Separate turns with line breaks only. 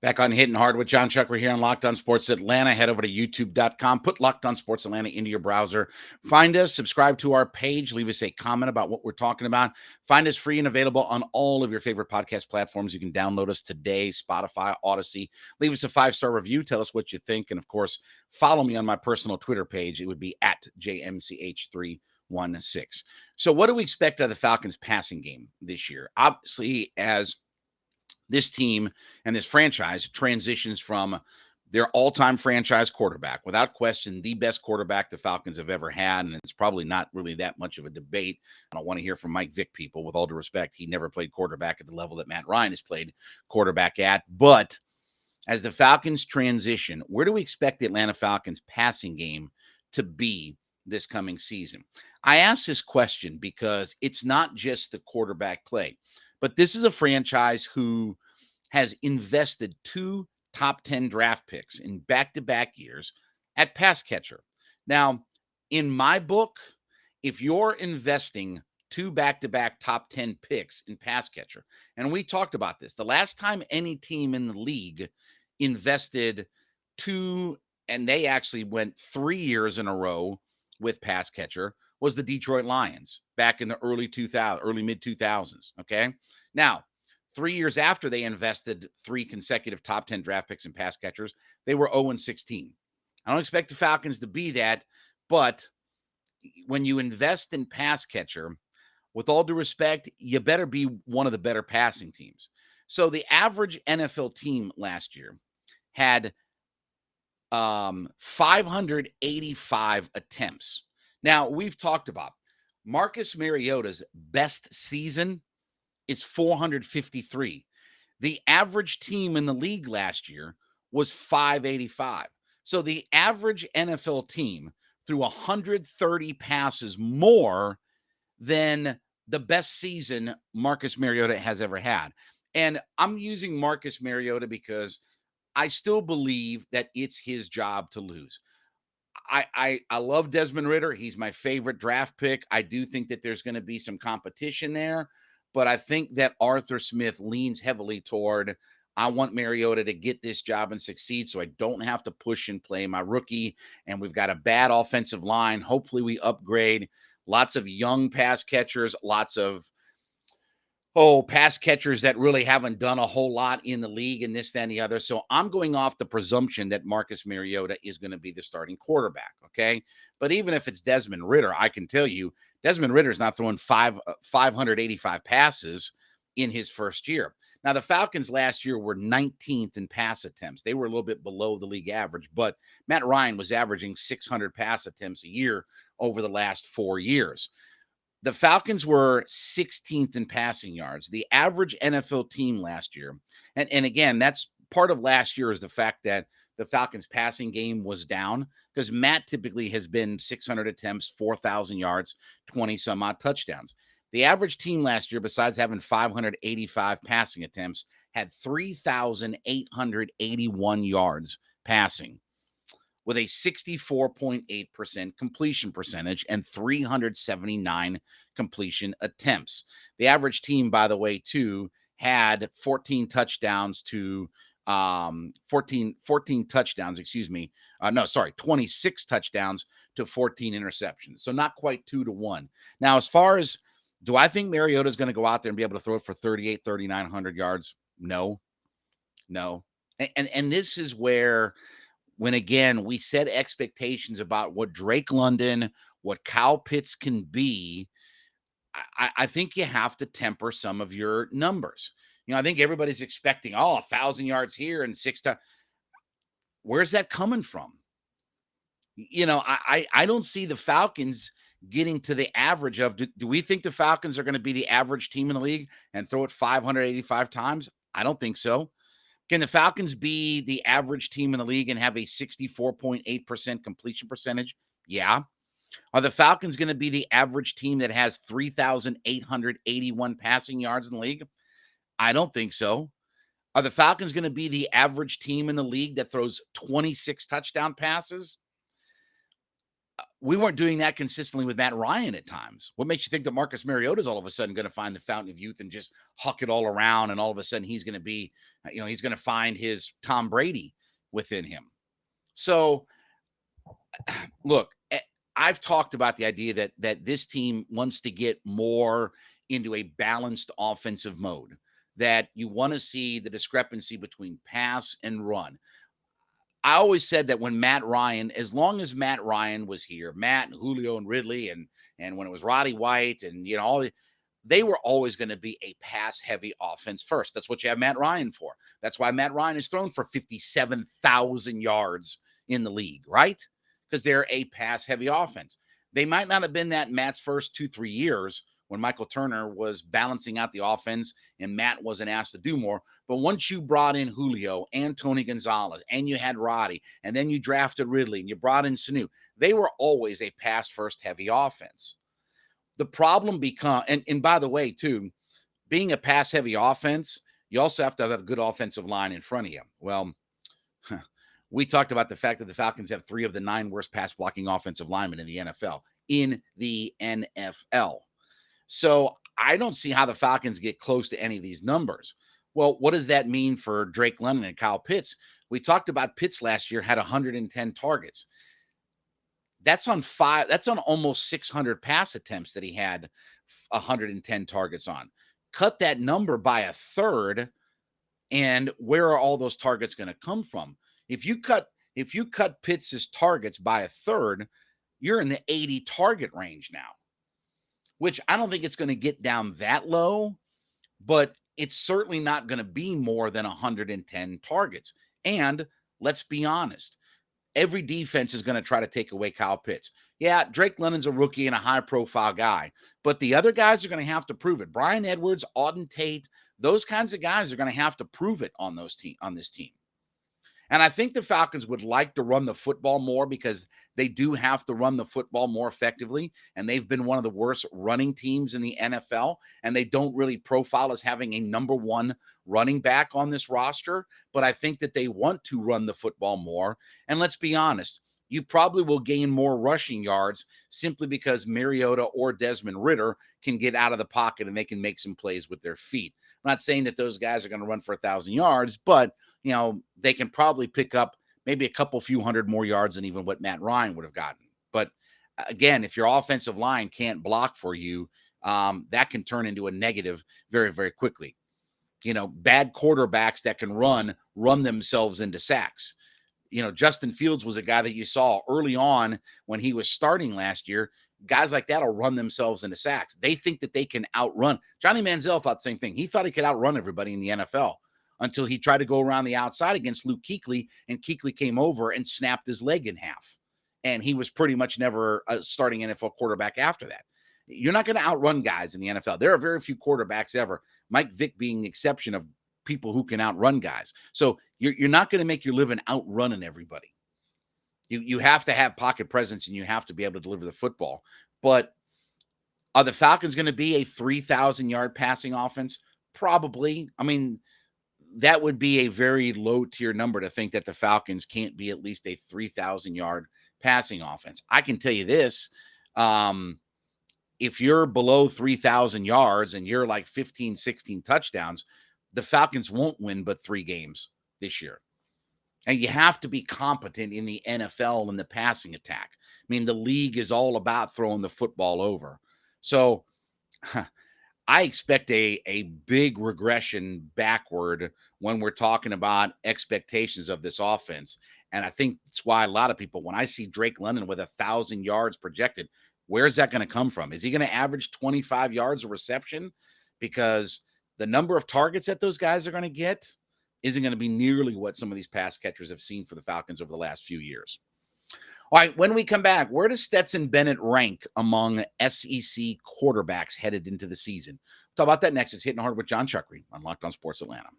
Back on Hittin Hard with Jon Chuckery here on Locked On Sports Atlanta. Head over to youtube.com. Put Locked On Sports Atlanta into your browser. Find us, subscribe to our page, leave us a comment about what we're talking about. Find us free and available on all of your favorite podcast platforms. You can download us today, Spotify, Odyssey. Leave us a 5-star review. Tell us what you think. And of course, follow me on my personal Twitter page. It would be at JMCH316. So what do we expect out of the Falcons passing game this year? Obviously, as this team and this franchise transitions from their all-time franchise quarterback, without question, the best quarterback the Falcons have ever had, and it's probably not really that much of a debate. I don't want to hear from Mike Vick people. With all due respect, he never played quarterback at the level that Matt Ryan has played quarterback at. But as the Falcons transition, where do we expect the Atlanta Falcons passing game to be this coming season? I ask this question because it's not just the quarterback play. But this is a franchise who has invested 2 top 10 draft picks in back-to-back years at pass catcher. Now, in my book, if you're investing 2 back-to-back top 10 picks in pass catcher, and we talked about this, the last time any team in the league invested 2, and they actually went 3 years in a row with pass catcher, was the Detroit Lions back in the early mid-2000s, okay? Now, 3 years after they invested 3 consecutive top 10 draft picks in pass catchers, they were 0-16. I don't expect the Falcons to be that, but when you invest in pass catcher, with all due respect, you better be one of the better passing teams. So the average NFL team last year had 585 attempts. Now, we've talked about Marcus Mariota's best season is 453. The average team in the league last year was 585. So the average NFL team threw 130 passes more than the best season Marcus Mariota has ever had. And I'm using Marcus Mariota because I still believe that it's his job to lose. I love Desmond Ridder. He's my favorite draft pick. I do think that there's going to be some competition there, but I think that Arthur Smith leans heavily toward, I want Mariota to get this job and succeed so I don't have to push and play my rookie. And we've got a bad offensive line. Hopefully we upgrade. Lots of young pass catchers, lots of pass catchers that really haven't done a whole lot in the league and this, that, and the other. So I'm going off the presumption that Marcus Mariota is going to be the starting quarterback, okay? But even if it's Desmond Ridder, I can tell you Desmond Ridder is not throwing 585 passes in his first year. Now, the Falcons last year were 19th in pass attempts. They were a little bit below the league average, but Matt Ryan was averaging 600 pass attempts a year over the last 4 years. The Falcons were 16th in passing yards. The average NFL team last year, and again, that's part of last year is the fact that the Falcons passing game was down because Matt typically has been 600 attempts, 4,000 yards, 20 some odd touchdowns. The average team last year, besides having 585 passing attempts, had 3,881 yards passing, with a 64.8% completion percentage and 379 completion attempts. The average team, by the way, too, had 14 touchdowns to 26 touchdowns to 14 interceptions. So not quite 2-1. Now, as far as, do I think Mariota is going to go out there and be able to throw it for 3,900 yards? No. And this is where, when again, we set expectations about what Drake London, what Kyle Pitts can be, I think you have to temper some of your numbers. I think everybody's expecting, 1,000 yards here and 6 times. Where's that coming from? I don't see the Falcons getting to the average of, do we think the Falcons are going to be the average team in the league and throw it 585 times? I don't think so. Can the Falcons be the average team in the league and have a 64.8% completion percentage? Yeah. Are the Falcons going to be the average team that has 3,881 passing yards in the league? I don't think so. Are the Falcons going to be the average team in the league that throws 26 touchdown passes? We weren't doing that consistently with Matt Ryan at times. What makes you think that Marcus Mariota is all of a sudden going to find the fountain of youth and just huck it all around, and all of a sudden he's going to be, he's going to find his Tom Brady within him? So, look, I've talked about the idea that this team wants to get more into a balanced offensive mode, that you want to see the discrepancy between pass and run. I always said that when Matt Ryan, as long as Matt Ryan was here, Matt and Julio and Ridley, and when it was Roddy White and they were always going to be a pass heavy offense first. That's what you have Matt Ryan for. That's why Matt Ryan is thrown for 57,000 yards in the league, right? Because they're a pass heavy offense. They might not have been that in Matt's first 2-3 years when Michael Turner was balancing out the offense and Matt wasn't asked to do more. But once you brought in Julio and Tony Gonzalez and you had Roddy and then you drafted Ridley and you brought in Sanu, they were always a pass first heavy offense. The problem and by the way, too, being a pass heavy offense, you also have to have a good offensive line in front of you. Well, we talked about the fact that the Falcons have 3 of the 9 worst pass blocking offensive linemen in the NFL. So I don't see how the Falcons get close to any of these numbers. Well, what does that mean for Drake London and Kyle Pitts? We talked about Pitts last year had 110 targets. That's on almost 600 pass attempts that he had 110 targets on. Cut that number by a third, and where are all those targets going to come from? If you cut Pitts' targets by a third, you're in the 80 target range now, which I don't think it's going to get down that low, but it's certainly not going to be more than 110 targets. And let's be honest, every defense is going to try to take away Kyle Pitts. Yeah, Drake London's a rookie and a high-profile guy, but the other guys are going to have to prove it. Brian Edwards, Auden Tate, those kinds of guys are going to have to prove it on this team. And I think the Falcons would like to run the football more because they do have to run the football more effectively. And they've been one of the worst running teams in the NFL. And they don't really profile as having a number 1 running back on this roster. But I think that they want to run the football more. And let's be honest, you probably will gain more rushing yards simply because Mariota or Desmond Ridder can get out of the pocket and they can make some plays with their feet. I'm not saying that those guys are going to run for 1,000 yards, but they can probably pick up maybe a few hundred more yards than even what Matt Ryan would have gotten. But again, if your offensive line can't block for you, that can turn into a negative very, very quickly. Bad quarterbacks that can run themselves into sacks. Justin Fields was a guy that you saw early on when he was starting last year. Guys like that will run themselves into sacks. They think that they can outrun. Johnny Manziel thought the same thing. He thought he could outrun everybody in the NFL until he tried to go around the outside against Luke Kuechly, and Kuechly came over and snapped his leg in half. And he was pretty much never a starting NFL quarterback after that. You're not going to outrun guys in the NFL. There are very few quarterbacks ever, Mike Vick being the exception of people who can outrun guys. So you're not going to make your living outrunning everybody. You have to have pocket presence and you have to be able to deliver the football. But are the Falcons going to be a 3,000-yard passing offense? Probably. I mean, that would be a very low tier number to think that the Falcons can't be at least a 3,000-yard passing offense. I can tell you this. If you're below 3,000 yards and you're like 15, 16 touchdowns, the Falcons won't win but 3 games this year. And you have to be competent in the NFL in the passing attack. I mean, the league is all about throwing the football over. So I expect a big regression backward when we're talking about expectations of this offense. And I think that's why a lot of people, when I see Drake London with 1,000 yards projected, where's that going to come from? Is he going to average 25 yards a reception? Because the number of targets that those guys are going to get isn't going to be nearly what some of these pass catchers have seen for the Falcons over the last few years. All right, when we come back, where does Stetson Bennett rank among SEC quarterbacks headed into the season? We'll talk about that next. It's Hittin' Hard with Jon Chuckery on Locked On Sports Atlanta.